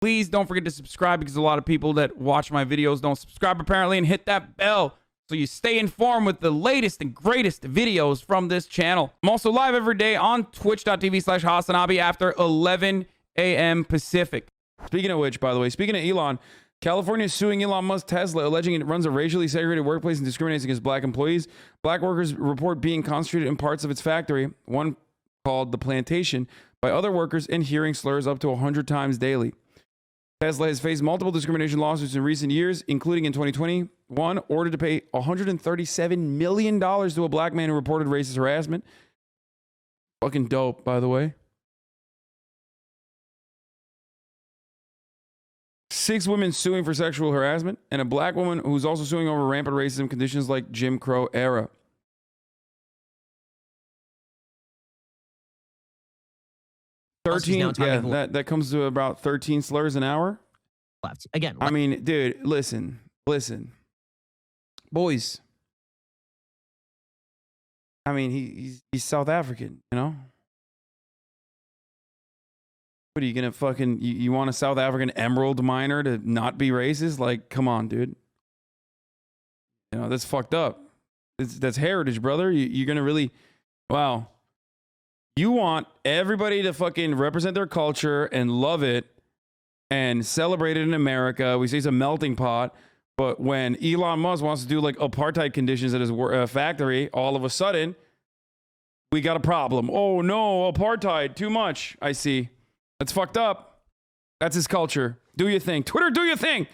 Please don't forget to subscribe, because a lot of people that watch my videos don't subscribe apparently, and hit that bell so you stay informed with the latest and greatest videos from this channel. I'm also live every day on twitch.tv/Hasanabi after 11 a.m. Pacific. Speaking of which, by the way, speaking of Elon, California is suing Elon Musk Tesla, alleging it runs a racially segregated workplace and discriminates against black employees. Black workers report being concentrated in parts of its factory, one called the Plantation, by other workers, and hearing slurs up to 100 times daily. Tesla has faced multiple discrimination lawsuits in recent years, including in 2021, ordered to pay $137 million to a black man who reported racist harassment. Fucking dope, by the way. 6 women suing for sexual harassment, and a black woman who's also suing over rampant racism conditions like Jim Crow era. That comes to about 13 slurs an hour. Left again. I mean, dude, listen, boys. I mean, he's South African, you know. What are you gonna fucking? You want a South African emerald miner to not be racist? Like, come on, dude. You know, that's fucked up. That's heritage, brother. You're gonna really, wow. You want everybody to fucking represent their culture and love it and celebrate it in America. We say it's a melting pot, but when Elon Musk wants to do like apartheid conditions at his factory, all of a sudden we got a problem. Oh no, apartheid, too much. I see. That's fucked up. That's his culture. Do your thing. Twitter, do your thing.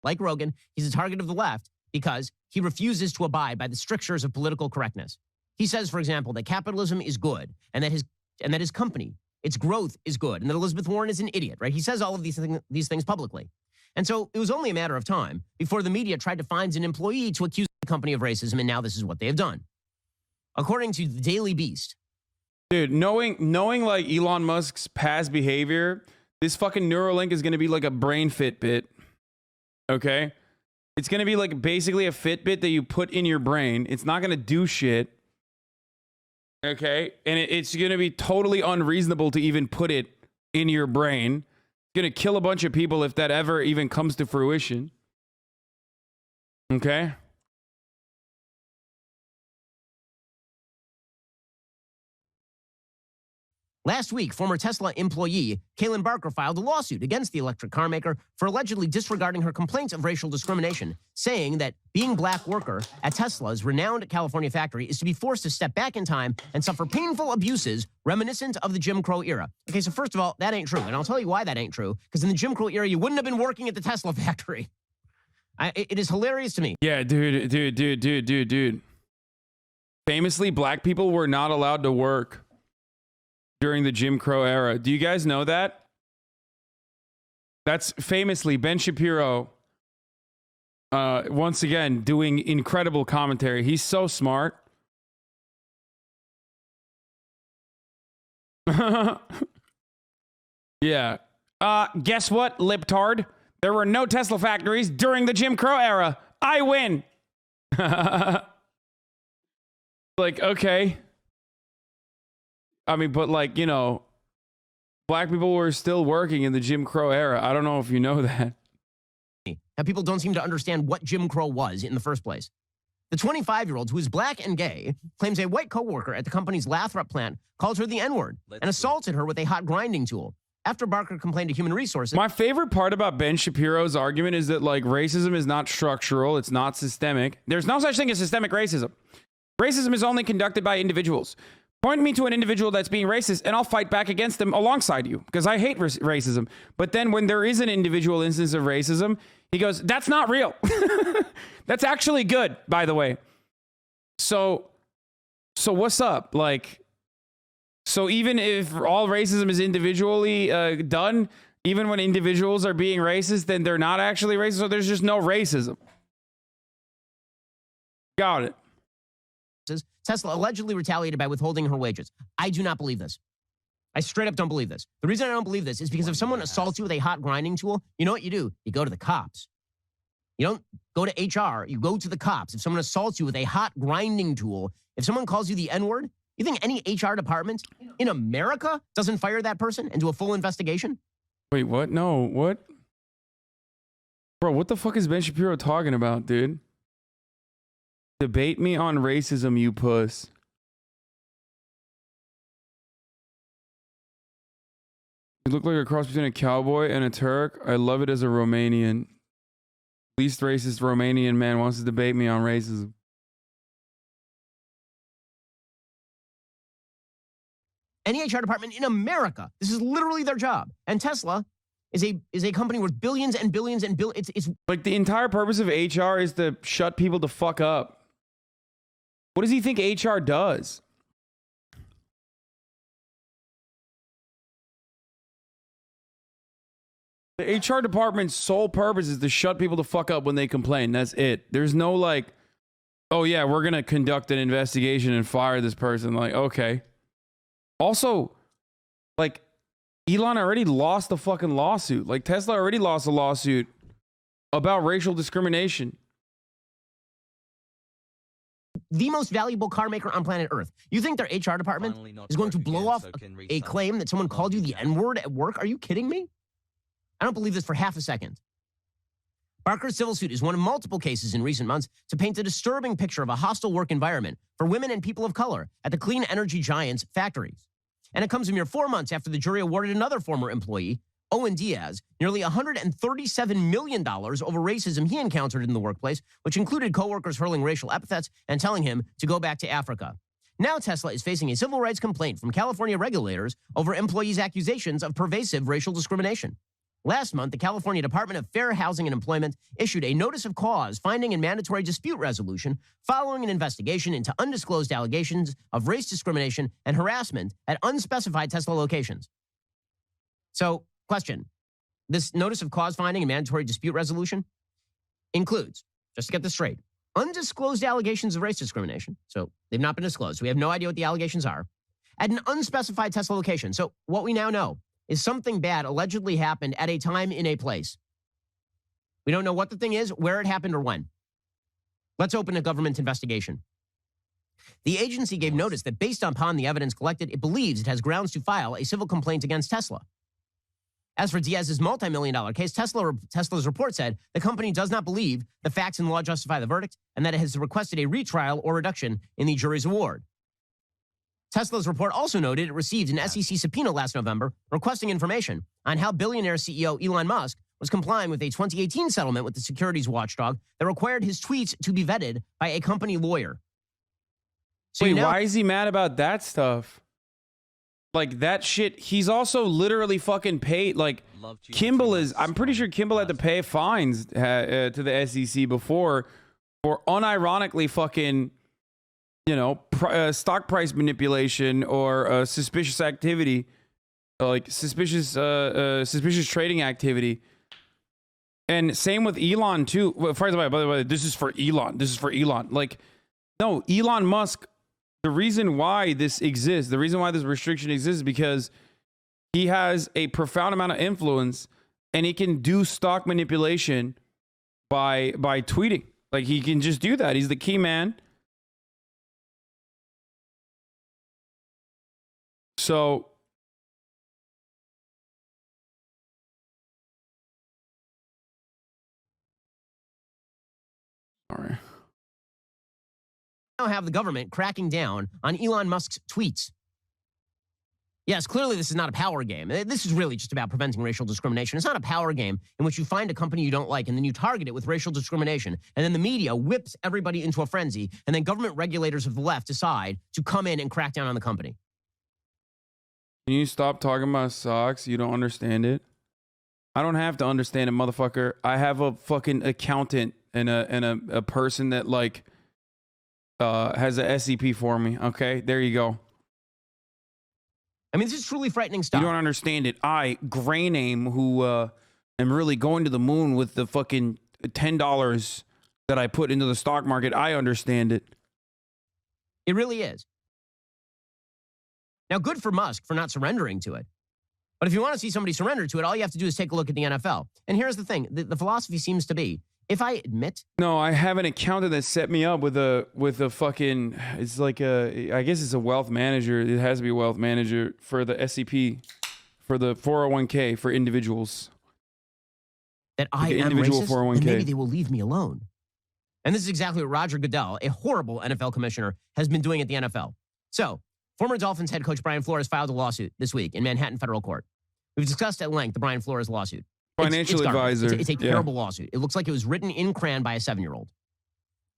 Like Rogan, he's a target of the left because he refuses to abide by the strictures of political correctness. He says, for example, that capitalism is good and that his company, its growth is good, and that Elizabeth Warren is an idiot, right? He says all of these things publicly. And so it was only a matter of time before the media tried to find an employee to accuse the company of racism, and now this is what they have done. According to the Daily Beast. Dude, knowing like Elon Musk's past behavior, this fucking Neuralink is going to be like a brain Fitbit. Okay? It's going to be like basically a Fitbit that you put in your brain. It's not going to do shit. Okay? And it's going to be totally unreasonable to even put it in your brain. It's going to kill a bunch of people if that ever even comes to fruition. Okay? Last week, former Tesla employee Kaylin Barker filed a lawsuit against the electric car maker for allegedly disregarding her complaints of racial discrimination, saying that being a black worker at Tesla's renowned California factory is to be forced to step back in time and suffer painful abuses reminiscent of the Jim Crow era. Okay, so first of all, that ain't true, and I'll tell you why that ain't true, because in the Jim Crow era, you wouldn't have been working at the Tesla factory. It is hilarious to me. Yeah, dude. Famously, black people were not allowed to work during the Jim Crow era. Do you guys know that? That's famously Ben Shapiro, once again, doing incredible commentary. He's so smart. Yeah. Guess what, libtard? There were no Tesla factories during the Jim Crow era. I win. Like, okay. I mean, but like, you know, black people were still working in the Jim Crow era. I don't know if you know that. Now, people don't seem to understand what Jim Crow was in the first place. The 25-year-old, who is black and gay, claims a white coworker at the company's Lathrop plant called her the N-word and assaulted her with a hot grinding tool. After Barker complained to Human Resources. My favorite part about Ben Shapiro's argument is that like racism is not structural. It's not systemic. There's no such thing as systemic racism. Racism is only conducted by individuals. Point me to an individual that's being racist and I'll fight back against them alongside you because I hate racism. But then when there is an individual instance of racism, he goes, that's not real. That's actually good, by the way. So what's up? Like, so even if all racism is individually done, even when individuals are being racist, then they're not actually racist. So there's just no racism. Got it. Tesla allegedly retaliated by withholding her wages. I do not believe this. I straight up don't believe this. The reason I don't believe this is because if someone assaults you with a hot grinding tool, you know what you do? You go to the cops. You don't go to HR, you go to the cops. If someone assaults you with a hot grinding tool, if someone calls you the N-word, you think any HR department in America doesn't fire that person and do a full investigation? Wait, what? No, what? Bro, what the fuck is Ben Shapiro talking about, dude? Debate me on racism, you puss. You look like a cross between a cowboy and a Turk. I love it as a Romanian. Least racist Romanian man wants to debate me on racism. Any HR department in America, this is literally their job. And Tesla is a company worth billions and billions and billions. It's like the entire purpose of HR is to shut people the fuck up. What does he think HR does? The HR department's sole purpose is to shut people the fuck up when they complain. That's it. There's no like, oh yeah, we're going to conduct an investigation and fire this person. Like, okay. Also, like, Elon already lost the fucking lawsuit. Like, Tesla already lost a lawsuit about racial discrimination. The most valuable car maker on planet Earth. You think their HR department is going to blow off a claim that someone called you the N-word at work? Are you kidding me? I don't believe this for half a second. Barker's civil suit is one of multiple cases in recent months to paint a disturbing picture of a hostile work environment for women and people of color at the clean energy giants' factories. And it comes a mere 4 months after the jury awarded another former employee, Owen Diaz, nearly $137 million over racism he encountered in the workplace, which included coworkers hurling racial epithets and telling him to go back to Africa. Now Tesla is facing a civil rights complaint from California regulators over employees' accusations of pervasive racial discrimination. Last month, the California Department of Fair Housing and Employment issued a notice of cause finding in mandatory dispute resolution following an investigation into undisclosed allegations of race discrimination and harassment at unspecified Tesla locations. So, question. This notice of cause finding and mandatory dispute resolution includes, just to get this straight, undisclosed allegations of race discrimination. So, they've not been disclosed. We have no idea what the allegations are. At an unspecified Tesla location. So, what we now know is something bad allegedly happened at a time in a place. We don't know what the thing is, where it happened, or when. Let's open a government investigation. The agency gave notice that based upon the evidence collected, it believes it has grounds to file a civil complaint against Tesla. As for Diaz's multi-million-dollar case, Tesla's report said the company does not believe the facts and law justify the verdict and that it has requested a retrial or reduction in the jury's award. Tesla's report also noted it received an SEC subpoena last November requesting information on how billionaire CEO Elon Musk was complying with a 2018 settlement with the securities watchdog that required his tweets to be vetted by a company lawyer. So wait, why is he mad about that stuff? Like that shit, he's also literally fucking paid. Like Kimball is, I'm pretty sure Kimball had to pay fines to the SEC before for unironically fucking, you know, stock price manipulation or suspicious activity, like suspicious trading activity. And same with Elon too. Well, by the way, this is for Elon. This is for Elon. Like, no, Elon Musk. The reason why this exists, the reason why this restriction exists, is because he has a profound amount of influence, and he can do stock manipulation by tweeting. Like, he can just do that. He's the key man. So, sorry. Now have the government cracking down on Elon Musk's tweets. Yes, clearly this is not a power game. This is really just about preventing racial discrimination. It's not a power game in which you find a company you don't like and then you target it with racial discrimination. And then the media whips everybody into a frenzy. And then government regulators of the left decide to come in and crack down on the company. Can you stop talking about socks? You don't understand it. I don't have to understand it, motherfucker. I have a fucking accountant and a person that like has a SCP for me. Okay, there you go. I mean, this is truly frightening stuff. You don't understand it. I, Gray Name, who am really going to the moon with the fucking $10 that I put into the stock market, I understand it. It really is. Now, good for Musk for not surrendering to it. But if you want to see somebody surrender to it, all you have to do is take a look at the NFL. And here's the thing. The philosophy seems to be, If I admit, No, I have an accountant that set me up with a fucking, it's like I guess it's a wealth manager. It has to be a wealth manager for the SEP, for the 401k for individuals. that I am individual racist, 401k. then maybe they will leave me alone. And this is exactly what Roger Goodell, a horrible NFL commissioner, has been doing at the NFL. So, former Dolphins head coach Brian Flores filed a lawsuit this week in Manhattan federal court. We've discussed at length the Brian Flores lawsuit. Financial advisor. It's a terrible lawsuit. It looks like it was written in crayon by a 7-year-old.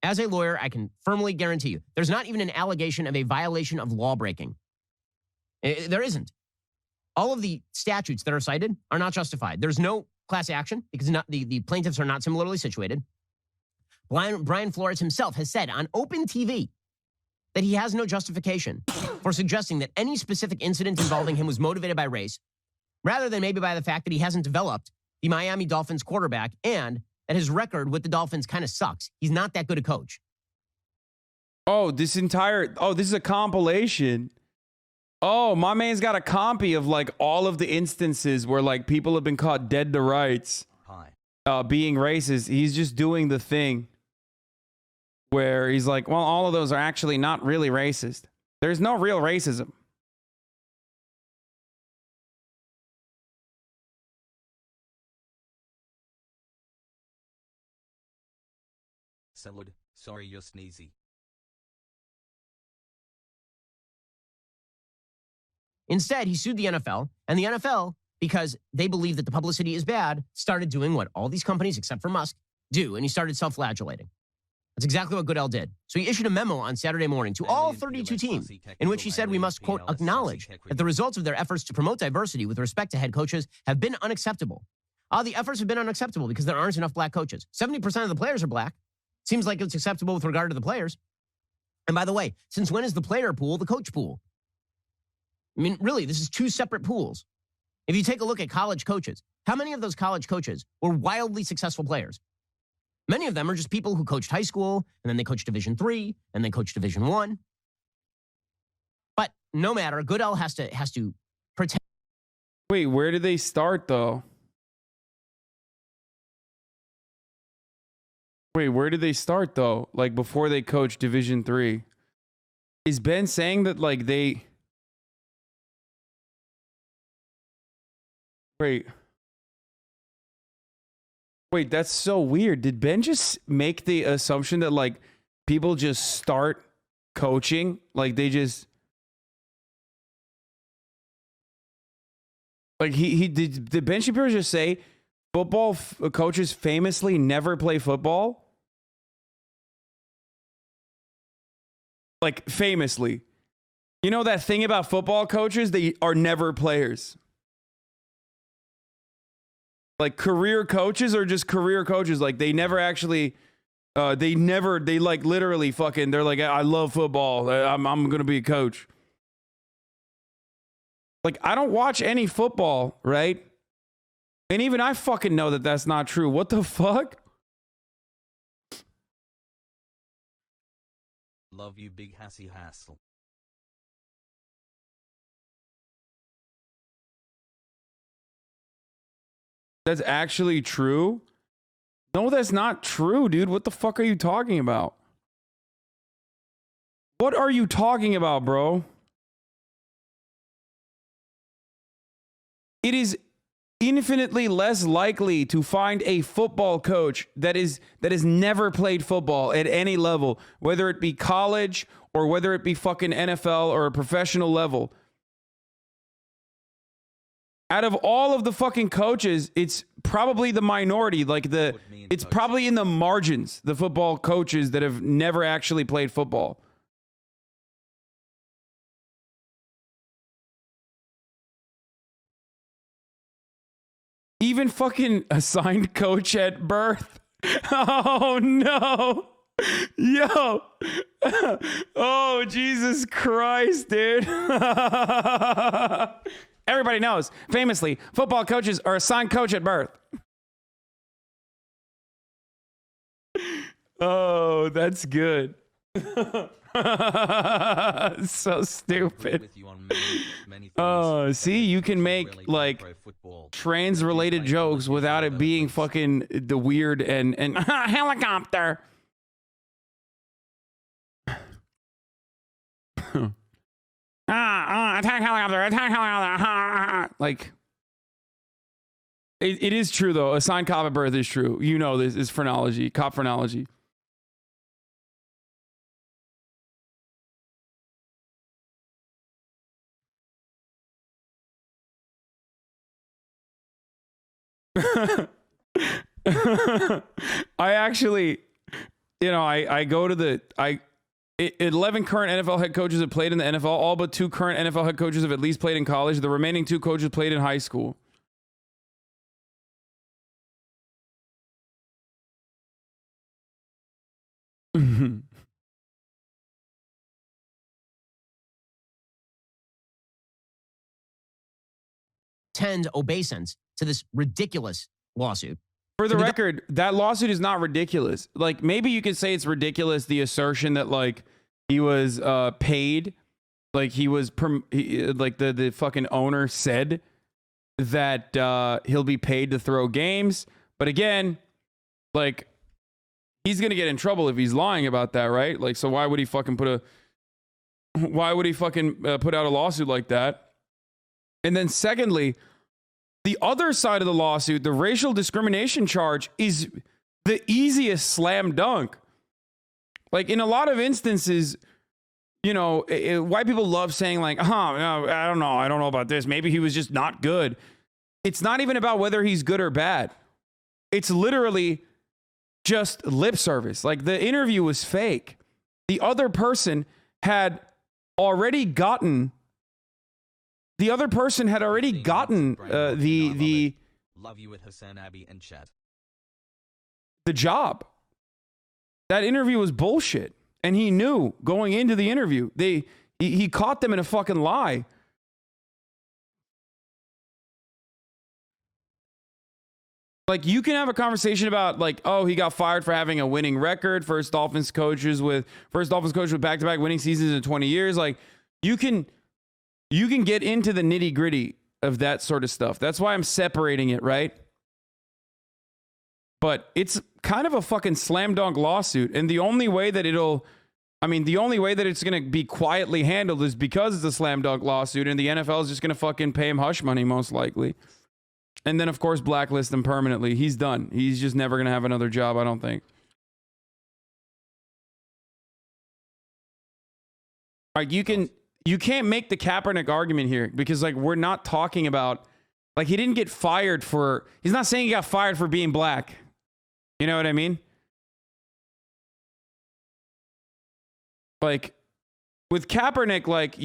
As a lawyer, I can firmly guarantee you, there's not even an allegation of a violation of law breaking. There isn't. All of the statutes that are cited are not justified. There's no class action because the plaintiffs are not similarly situated. Brian Flores himself has said on open TV that he has no justification for suggesting that any specific incident involving him was motivated by race, rather than maybe by the fact that he hasn't developed the Miami Dolphins quarterback and that his record with the Dolphins kind of sucks. He's not that good a coach. Oh, this is a compilation. Oh, my man's got a compy of like all of the instances where like people have been caught dead to rights, being racist. He's just doing the thing where he's like, well, all of those are actually not really racist. There's no real racism. Salud, sorry you're sneezy. Instead, he sued the NFL, and the NFL, because they believe that the publicity is bad, started doing what all these companies, except for Musk, do, and he started self-flagellating. That's exactly what Goodell did. So he issued a memo on Saturday morning to all 32 teams, in which he said we must, quote, acknowledge that the results of their efforts to promote diversity with respect to head coaches have been unacceptable. The efforts have been unacceptable because there aren't enough black coaches. 70% of the players are black. Seems like it's acceptable with regard to the players. And by the way, since when is the player pool the coach pool? I mean, really, this is two separate pools. If you take a look at college coaches, how many of those college coaches were wildly successful players? Many of them are just people who coached high school, and then they coached Division III, and they coached Division I. But no matter, Goodell has to protect. Wait, where did they start though? Wait, where did they start though? Like before they coached Division III? Is Ben saying that like they... Wait, that's so weird. Did Ben just make the assumption that like people just start coaching? Like they just... Like did Ben Shapiro just say football coaches famously never play football? Like famously. You know that thing about football coaches? They are never players. Like career coaches are just career coaches. Like they never actually, they like literally fucking, they're like, I love football. I'm going to be a coach. Like I don't watch any football, right? And even I fucking know that that's not true. What the fuck? Love you, big hassy hassle. That's actually true? No, that's not true, dude. What the fuck are you talking about? What are you talking about, bro? It is infinitely less likely to find a football coach that has never played football at any level, whether it be college or whether it be fucking NFL or a professional level. Out of all of the fucking coaches, it's probably the minority. Like it's probably in the margins, the football coaches that have never actually played football. Even fucking assigned coach at birth. Oh no. Yo. Oh, Jesus Christ, dude. Everybody knows, famously, football coaches are assigned coach at birth. Oh, that's good. So stupid. With you on many things, Oh, see, you can which is make really like pro football. trans-related jokes without it being fucking the weird and helicopter. Attack helicopter! Attack helicopter! Like, it is true though. Assigned cop at birth is true. You know this is phrenology, cop phrenology. I actually, I go to the 11 current NFL head coaches have played in the NFL. All but 2 current NFL head coaches have at least played in college. The remaining 2 coaches played in high school. Tend obeisance to this ridiculous lawsuit. For the record, that lawsuit is not ridiculous. Like, maybe you could say it's ridiculous, the assertion that like he was paid, like he was like the fucking owner said that he'll be paid to throw games. But again, like, he's gonna get in trouble if he's lying about that, right? Like, so why would he fucking put out a lawsuit like that? And then secondly, the other side of the lawsuit, the racial discrimination charge, is the easiest slam dunk. Like, in a lot of instances, white people love saying like, no, I don't know about this. Maybe he was just not good. It's not even about whether he's good or bad. It's literally just lip service. Like, the interview was fake. The other person had already gotten the love you with Hasanabi and chat. The job. That interview was bullshit, and he knew going into the interview. He caught them in a fucking lie. Like, you can have a conversation about like, oh, he got fired for having a winning record. First Dolphins coach with back-to-back winning seasons in 20 years. Like, you can get into the nitty-gritty of that sort of stuff. That's why I'm separating it, right? But it's kind of a fucking slam dunk lawsuit. And the only way that it's going to be quietly handled is because it's a slam dunk lawsuit, and the NFL is just going to fucking pay him hush money, most likely. And then, of course, blacklist him permanently. He's done. He's just never going to have another job, I don't think. Like, you can't make the Kaepernick argument here because, like, we're not talking about, like, he didn't get fired for, he's not saying he got fired for being black. You know what I mean? Like, with Kaepernick, like,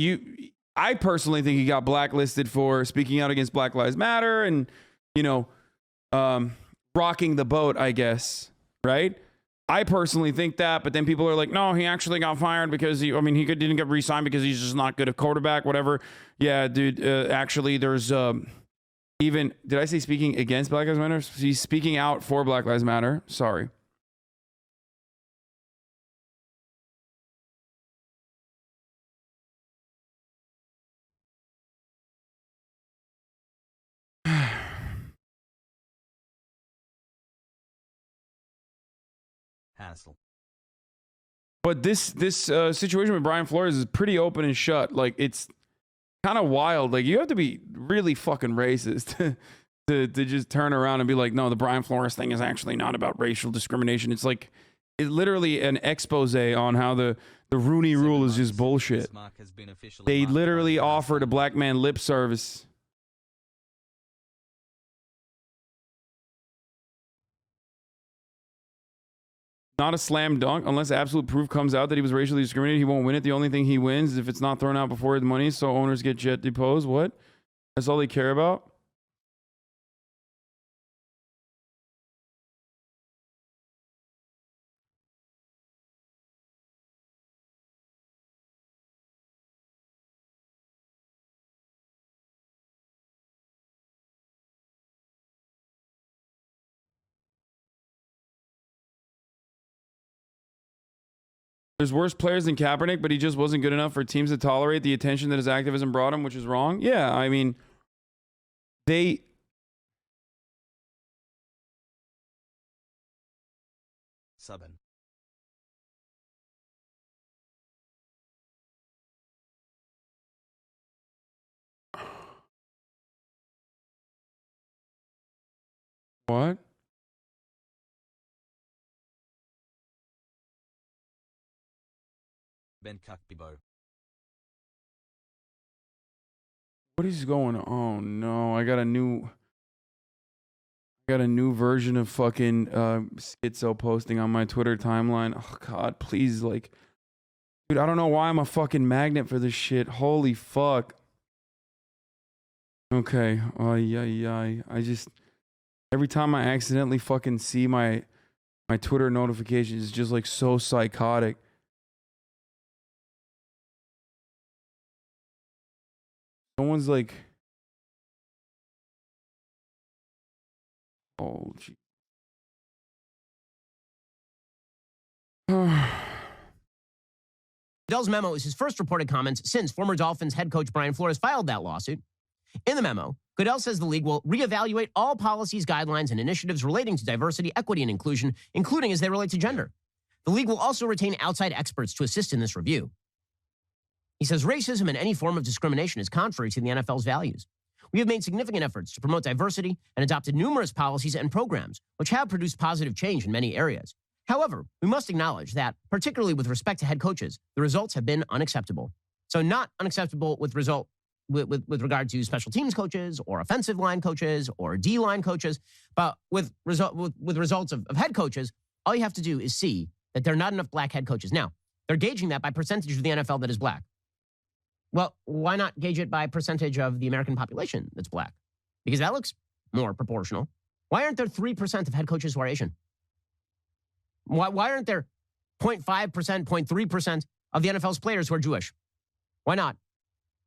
I personally think he got blacklisted for speaking out against Black Lives Matter and, rocking the boat, I guess, right? I personally think that, but then people are like, no, he actually got fired because he didn't get re-signed because he's just not good at quarterback, whatever. Yeah, dude, actually there's did I say speaking against Black Lives Matter? He's speaking out for Black Lives Matter. Sorry. Hassle. But this situation with Brian Flores is pretty open and shut. Like, it's kind of wild. Like, you have to be really fucking racist to just turn around and be like, no, the Brian Flores thing is actually not about racial discrimination. It's like, it's literally an expose on how the Rooney Rule is just bullshit. They literally offered a black man lip service. Not a slam dunk unless absolute proof comes out that he was racially discriminated. He won't win it. The only thing he wins is if it's not thrown out before his money, so owners get jet deposed. What? That's all they care about? There's worse players than Kaepernick, but he just wasn't good enough for teams to tolerate the attention that his activism brought him, which is wrong. Yeah, I mean, they... Seven. What? Ben Kakbibo. What is going on? Oh no, I got a new version of fucking schizo posting on my Twitter timeline. Oh god, please, like, dude, I don't know why I'm a fucking magnet for this shit. Holy fuck. Okay. I just, every time I accidentally fucking see my Twitter notifications, it's just like so psychotic. Someone's like, oh, gee. Goodell's memo is his first reported comments since former Dolphins head coach Brian Flores filed that lawsuit. In the memo, Goodell says the league will reevaluate all policies, guidelines, and initiatives relating to diversity, equity, and inclusion, including as they relate to gender. The league will also retain outside experts to assist in this review. He says racism and any form of discrimination is contrary to the NFL's values. We have made significant efforts to promote diversity and adopted numerous policies and programs, which have produced positive change in many areas. However, we must acknowledge that, particularly with respect to head coaches, the results have been unacceptable. So not unacceptable with regard to special teams coaches or offensive line coaches or D-line coaches, but with results of head coaches, all you have to do is see that there are not enough black head coaches. Now, they're gauging that by percentage of the NFL that is black. Well, why not gauge it by percentage of the American population that's black? Because that looks more proportional. Why aren't there 3% of head coaches who are Asian? Why aren't there 0.5%, 0.3% of the NFL's players who are Jewish? Why not?